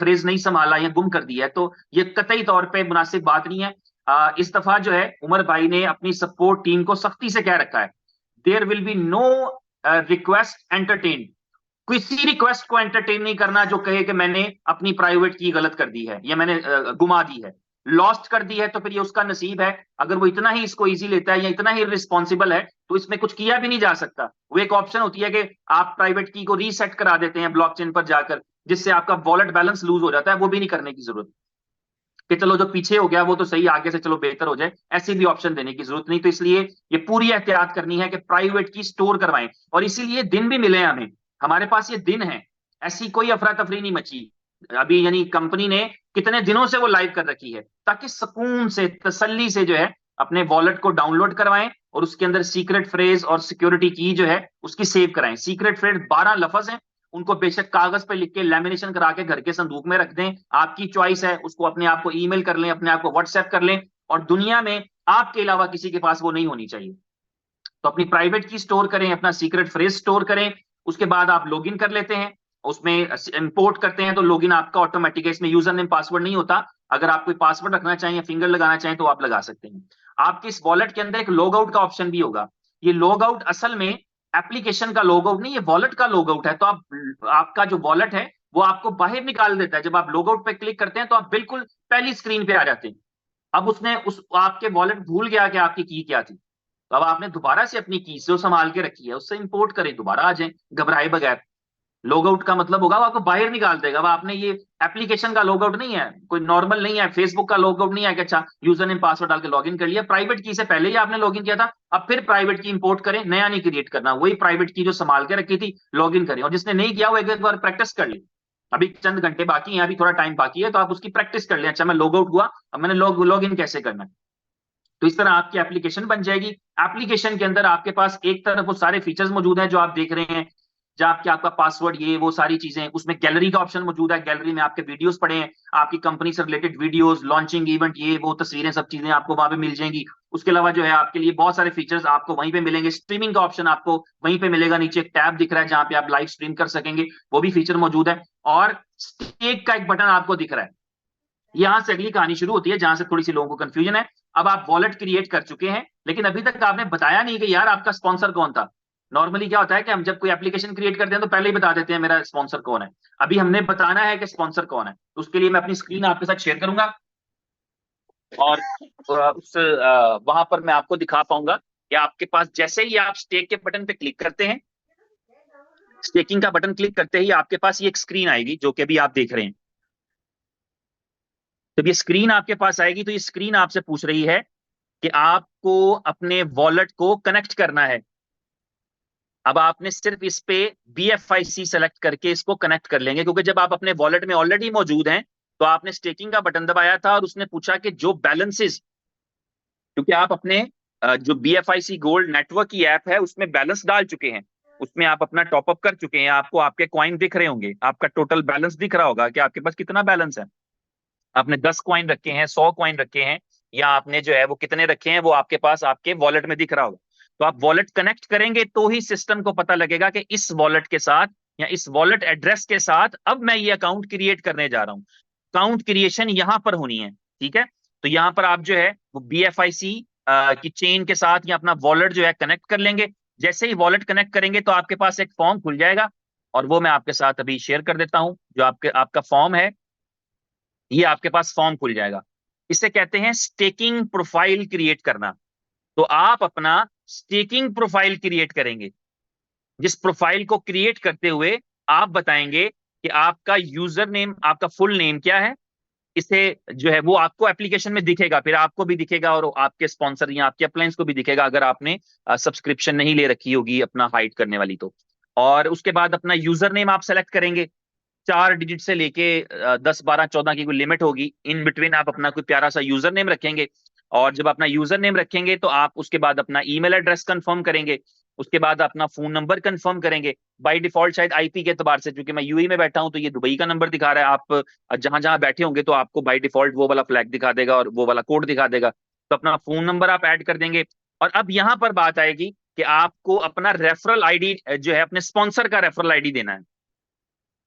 Phrase नहीं संभाला या गुम कर दिया है, तो ये कतई तौर पे मुनासिब बात नहीं है। इस दफा जो है उमर भाई ने अपनी सपोर्ट टीम को सख्ती से कह रखा है, there will be no request entertain. किसी रिक्वेस्ट को एंटरटेन नहीं करना जो कहे कि मैंने अपनी प्राइवेट की गलत कर दी है या मैंने गुमा दी है, लॉस्ट कर दी है, तो फिर ये उसका नसीब है। अगर वो इतना ही इसको इजी लेता है या इतना ही रिस्पॉन्सिबल है तो इसमें कुछ किया भी नहीं जा सकता। वो एक ऑप्शन होती है कि आप प्राइवेट की को रीसेट करा देते हैं ब्लॉकचेन पर जाकर, जिससे आपका वॉलेट बैलेंस लूज हो जाता है, वो भी नहीं करने की जरूरत कि चलो जो पीछे हो गया वो तो सही, आगे से चलो बेहतर हो जाए, ऐसी भी ऑप्शन देने की जरूरत नहीं। तो इसलिए ये पूरी एहतियात करनी है कि प्राइवेट की स्टोर करवाएं, और इसीलिए दिन भी मिले हमें, हमारे पास ये दिन है, ऐसी कोई अफरा तफरी नहीं मची अभी। यानी कंपनी ने कितने दिनों से वो लाइव कर रखी है, ताकि सुकून से तसल्ली से जो है अपने वॉलेट को डाउनलोड करवाएं और उसके अंदर सीक्रेट फ्रेज और सिक्योरिटी की जो है उसकी सेव कराएं। सीक्रेट फ्रेज 12 लफ्ज हैं, उनको बेशक कागज पे लिख के लैमिनेशन करा के घर के संदूक में रख दें, आपकी चॉइस है, उसको अपने आप को ईमेल कर लें, अपने आप को व्हाट्सएप कर लें, और दुनिया में आपके अलावा किसी के पास वो नहीं होनी चाहिए। तो अपनी प्राइवेट की स्टोर करें, अपना सीक्रेट फ्रेज स्टोर करें, उसके बाद आप लॉगिन कर लेते हैं, उसमें इंपोर्ट करते हैं तो लॉगिन आपका ऑटोमेटिक है, इसमें यूजर नेम पासवर्ड नहीं होता। अगर आप कोई पासवर्ड रखना चाहें या फिंगर लगाना चाहें तो आप लगा सकते हैं। आपके इस वॉलेट के अंदर एक लॉग आउट का ऑप्शन भी होगा। ये लॉग आउट असल में एप्लीकेशन का लॉग आउट नहीं, ये वॉलेट का लॉग आउट है। तो आप आपका जो वॉलेट है वो आपको बाहर निकाल देता है। जब आप लॉग आउट पे क्लिक करते हैं तो आप बिल्कुल पहली स्क्रीन पे आ जाते हैं। अब उसने उस आपके वॉलेट भूल गया कि आपकी की क्या थी, तो अब आपने दोबारा से अपनी की जो संभाल के रखी है उससे इंपोर्ट करें, दोबारा आ जाए घबराए बगैर। लॉग आउट का मतलब होगा वो आपको बाहर निकाल देगा। अब आपने ये एप्लीकेशन का लॉग आउट नहीं है, कोई नॉर्मल नहीं है, फेसबुक का लॉग आउट नहीं है कि अच्छा यूजर नेम पासवर्ड डाल के लॉगिन कर लिया, प्राइवेट की से पहले ही आपने लॉगिन किया था। अब फिर प्राइवेट की इंपोर्ट करें, नया नहीं क्रिएट करना, वही प्राइवेट की जो संभाल के रखी थी लॉगिन करें। और जिसने नहीं किया वो एक एक बार प्रैक्टिस कर ली, अभी चंद घंटे बाकी है, अभी थोड़ा टाइम बाकी है, तो आप उसकी प्रैक्टिस कर लें। अच्छा मैं लॉग आउट हुआ, अब मैंने लॉग इन कैसे करना है। तो इस तरह आपकी एप्लीकेशन बन जाएगी। एप्लीकेशन के अंदर आपके पास एक तरफ वो सारे फीचर्स मौजूद हैं जो आप देख रहे हैं, जहाँ आपके आपका पासवर्ड ये वो सारी चीजें, उसमें गैलरी का ऑप्शन मौजूद है, गैलरी में आपके वीडियोस पड़े हैं, आपकी कंपनी से रिलेटेड वीडियोस, लॉन्चिंग इवेंट, ये वो तस्वीरें, सब चीजें आपको वहां पे मिल जाएंगी। उसके अलावा जो है आपके लिए बहुत सारे फीचर्स आपको वहीं पे मिलेंगे। स्ट्रीमिंग का ऑप्शन आपको वहीं पे मिलेगा, नीचे एक टैब दिख रहा है जहां पे आप लाइव स्ट्रीम कर सकेंगे, वो भी फीचर मौजूद है। और स्टेक का एक बटन आपको दिख रहा है। यहां से अगली कहानी शुरू होती है जहां से थोड़ी सी लोगों को कंफ्यूजन है। अब आप वॉलेट क्रिएट कर चुके हैं, लेकिन अभी तक आपने बताया नहीं कि यार आपका स्पॉन्सर कौन था। नॉर्मली क्या होता है कि हम जब कोई एप्लीकेशन क्रिएट करते हैं तो पहले ही बता देते हैं मेरा स्पॉन्सर कौन है। अभी हमने बताना है कि स्पॉन्सर कौन है, तो उसके लिए मैं अपनी स्क्रीन आपके साथ शेयर करूंगा, और उस वहां पर मैं आपको दिखा पाऊंगा कि आपके पास जैसे ही आप स्टेक के बटन पे क्लिक करते हैं, स्टेकिंग का बटन क्लिक करते ही आपके पास ये एक स्क्रीन आएगी जो कि अभी आप देख रहे हैं। जब ये स्क्रीन आपके पास आएगी तो ये स्क्रीन आपसे पूछ रही है कि आपको अपने वॉलेट को कनेक्ट करना है। अब आपने सिर्फ इस पे BFIC सेलेक्ट करके इसको कनेक्ट कर लेंगे, क्योंकि जब आप अपने वॉलेट में ऑलरेडी मौजूद हैं तो आपने स्टेकिंग का बटन दबाया था और उसने पूछा कि जो बैलेंसेस, क्योंकि आप अपने जो BFIC गोल्ड नेटवर्क की ऐप है उसमें बैलेंस डाल चुके हैं, उसमें आप अपना टॉपअप कर चुके हैं, आपको आपके कॉइन दिख रहे होंगे, आपका टोटल बैलेंस दिख रहा होगा कि आपके पास कितना बैलेंस है। आपने 10 कॉइन रखे हैं, 100 कॉइन रखे हैं, या आपने जो है वो कितने रखे हैं वो आपके पास आपके वॉलेट में दिख रहा होगा। तो आप वॉलेट कनेक्ट करेंगे तो ही सिस्टम को पता लगेगा कि इस वॉलेट के साथ या इस वॉलेट एड्रेस के साथ अब मैं ये अकाउंट क्रिएट करने जा रहा हूं। अकाउंट क्रिएशन यहां पर होनी है, ठीक है। तो यहां पर आप जो है वो BFIC की चेन के साथ या अपना वॉलेट जो है कनेक्ट कर लेंगे। जैसे ही वॉलेट कनेक्ट करेंगे तो आपके पास एक फॉर्म खुल जाएगा, और वो मैं आपके साथ अभी शेयर कर देता हूं। जो आपका फॉर्म है, ये आपके पास फॉर्म खुल जाएगा। इसे कहते हैं स्टेकिंग प्रोफाइल क्रिएट करना। तो आप अपना स्टेकिंग प्रोफाइल क्रिएट करेंगे, जिस प्रोफाइल को क्रिएट करते हुए आप बताएंगे कि आपका यूजर नेम, आपका फुल नेम क्या है। इसे जो है वो आपको एप्लीकेशन में दिखेगा, फिर आपको भी दिखेगा और आपके स्पॉन्सर या आपके अपलायंस को भी दिखेगा, अगर आपने सब्सक्रिप्शन नहीं ले रखी होगी अपना हाइड करने वाली तो। और उसके बाद अपना यूजर नेम आप सेलेक्ट करेंगे, 4 डिजिट से लेके 10 12 14 की कोई लिमिट होगी, इन बिटवीन आप अपना कोई प्यारा सा यूजर नेम रखेंगे। और जब अपना यूजर नेम रखेंगे तो आप उसके बाद अपना ईमेल एड्रेस कंफर्म करेंगे, उसके बाद अपना फोन नंबर कंफर्म करेंगे। बाय डिफॉल्ट शायद IP के एतबार से, क्योंकि मैं UAE में बैठा हूं तो ये दुबई का नंबर दिखा रहा है, आप जहां जहां बैठे होंगे तो आपको बाय डिफॉल्ट वो वाला फ्लैग दिखा देगा और वो वाला कोड दिखा देगा। तो अपना फोन नंबर आप ऐड कर देंगे। और अब यहां पर बात आएगी कि आपको अपना रेफरल ID जो है, अपने स्पॉन्सर का रेफरल ID देना है।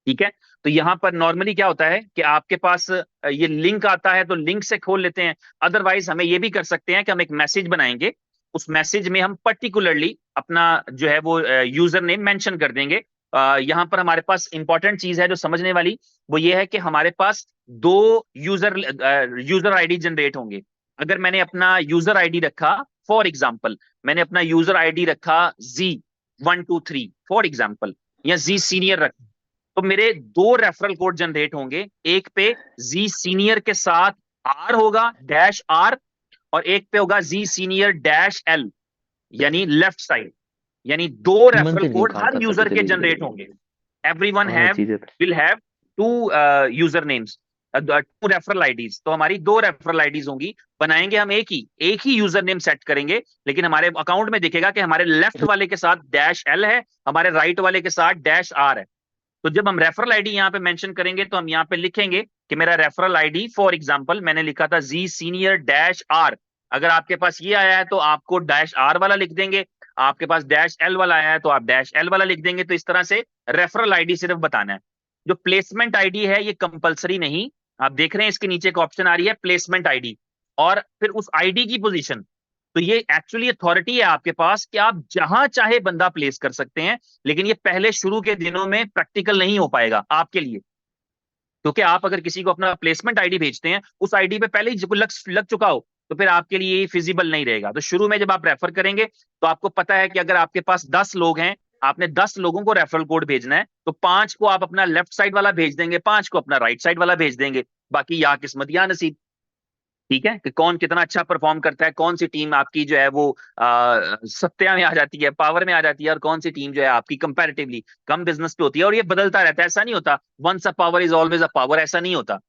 ठीक है। तो यहाँ पर नॉर्मली क्या होता है कि आपके पास ये लिंक आता है तो लिंक से खोल लेते हैं। अदरवाइज हमें ये भी कर सकते हैं कि हम एक मैसेज बनाएंगे, उस मैसेज में हम पर्टिकुलरली अपना जो है वो यूजर नेम मेंशन कर देंगे। यहाँ पर हमारे पास इंपॉर्टेंट चीज है जो समझने वाली, वो ये है कि हमारे पास दो यूजर आईडी जनरेट होंगे। अगर मैंने अपना यूजर आईडी रखा, फॉर एग्जाम्पल मैंने अपना यूजर आईडी रखा Z123 फॉर एग्जाम्पल, या जी सीनियर रखा, तो मेरे दो रेफरल कोड जनरेट होंगे। एक पे जी सीनियर के साथ आर होगा, डैश आर, और एक पे होगा जी सीनियर डैश एल, यानी लेफ्ट साइड। यानी दो रेफरल मंजिल क्यों कोड काम हर करता यूजर के पीछे पीछे। जनरेट होंगे। एवरीवन हाँ हैव चीजें। Will have two user names, two referral IDs. तो हमारी दो रेफरल आईडीज होंगी। बनाएंगे हम एक ही यूजर नेम सेट करेंगे, लेकिन हमारे अकाउंट में दिखेगा कि हमारे लेफ्ट वाले के साथ डैश एल है, हमारे राइट वाले के साथ डैश आर है। तो जब हम रेफरल आईडी यहाँ पे मेंशन करेंगे तो हम यहाँ पे लिखेंगे कि मेरा रेफरल आईडी, फॉर एग्जांपल मैंने लिखा था जी सीनियर डैश आर। अगर आपके पास ये आया है तो आपको डैश आर वाला लिख देंगे, आपके पास डैश एल वाला आया है तो आप डैश एल वाला लिख देंगे। तो इस तरह से रेफरल आईडी सिर्फ बताना है। जो प्लेसमेंट आईडी है ये कंपलसरी नहीं। आप देख रहे हैं इसके नीचे एक ऑप्शन आ रही है प्लेसमेंट आईडी, और फिर उस आईडी की पोजीशन। तो ये एक्चुअली अथॉरिटी है आपके पास कि आप जहां चाहे बंदा प्लेस कर सकते हैं, लेकिन ये पहले शुरू के दिनों में प्रैक्टिकल नहीं हो पाएगा आपके लिए, क्योंकि आप अगर किसी को अपना प्लेसमेंट आईडी भेजते हैं, उस आईडी पे पहले ही लग चुका हो, तो फिर आपके लिए ये फिजिबल नहीं रहेगा। तो शुरू में जब आप रेफर करेंगे तो आपको पता है कि अगर आपके पास 10 लोग हैं, आपने 10 लोगों को रेफरल कोड भेजना है, तो 5 को आप अपना लेफ्ट साइड वाला भेज देंगे, 5 को अपना राइट साइड वाला भेज देंगे। बाकी या किस्मत या नसीब। ठीक है, कि कौन कितना अच्छा परफॉर्म करता है, कौन सी टीम आपकी जो है वो सत्या में आ जाती है, पावर में आ जाती है, और कौन सी टीम जो है आपकी कंपैरेटिवली कम बिजनेस पे होती है। और ये बदलता रहता है, ऐसा नहीं होता once a power is always a power, ऐसा नहीं होता।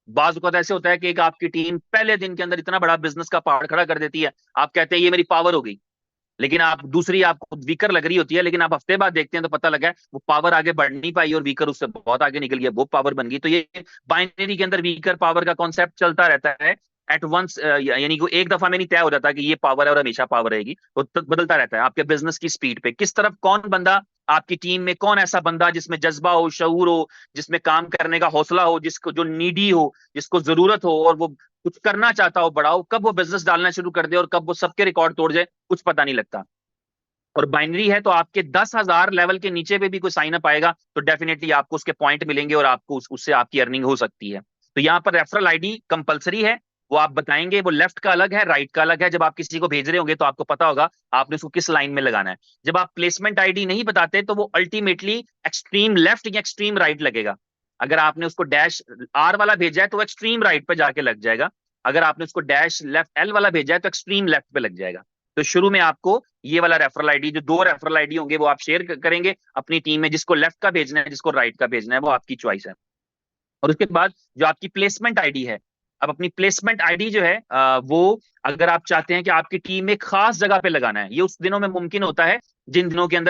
बाज वक्त ऐसे होता है कि एक आपकी टीम पहले दिन के अंदर इतना बड़ा बिजनेस का पहाड़ खड़ा कर देती है, आप कहते हैं ये मेरी पावर हो गई, लेकिन आप दूसरी आपको वीकर लग रही होती है, लेकिन आप हफ्ते बाद देखते हैं तो पता लगा है वो पावर आगे बढ़ नहीं पाई और वीकर उससे बहुत आगे निकल गया, वो पावर बन गई। तो ये बाइनरी के अंदर वीकर पावर का कॉन्सेप्ट चलता रहता है एट वंस, यानी कि एक दफा में नहीं तय हो जाता कि ये पावर है और हमेशा पावर रहेगी। वो बदलता रहता है आपके बिजनेस की स्पीड पे, किस तरफ कौन बंदा आपकी टीम में, कौन ऐसा बंदा जिसमें जज्बा हो, शऊर हो, जिसमें काम करने का हौसला हो, जिसको जो नीडी हो, जिसको जरूरत हो और वो कुछ करना चाहता हो बड़ा हो, कब वो बिजनेस डालना शुरू कर दे और कब वो सबके रिकॉर्ड तोड़ जाए, कुछ पता नहीं लगता। और बाइनरी है तो आपके 10,000 लेवल के नीचे पे भी कोई साइन अप आएगा तो डेफिनेटली आपको उसके पॉइंट मिलेंगे और आपको उससे आपकी अर्निंग हो सकती है। तो यहाँ पर रेफरल आईडी कंपलसरी है, वो आप बताएंगे। वो लेफ्ट का अलग है, राइट का अलग है। जब आप किसी को भेज रहे होंगे तो आपको पता होगा आपने उसको किस लाइन में लगाना है। जब आप प्लेसमेंट आईडी नहीं बताते तो वो अल्टीमेटली एक्सट्रीम लेफ्ट या एक्सट्रीम राइट लगेगा। अगर आपने उसको डैश आर वाला भेजा है तो एक्सट्रीम राइट पे जाके लग जाएगा, अगर आपने उसको डैश लेफ्ट एल वाला भेजा है तो एक्सट्रीम लेफ्ट पे लग जाएगा। तो शुरू में आपको ये वाला रेफरल आईडी, जो दो रेफरल आईडी होंगे वो आप शेयर करेंगे अपनी टीम में, जिसको लेफ्ट का भेजना है जिसको राइट का भेजना है वो आपकी चॉइस है। और उसके बाद जो आपकी प्लेसमेंट आईडी है, अब अपनी प्लेसमेंट आईडी जो है वो अगर आप चाहते हैं कि आपकी टीम में खास जगह पे लगाना है, ये उस दिनों में मुमकिन होता है जिन दिनों के अंदर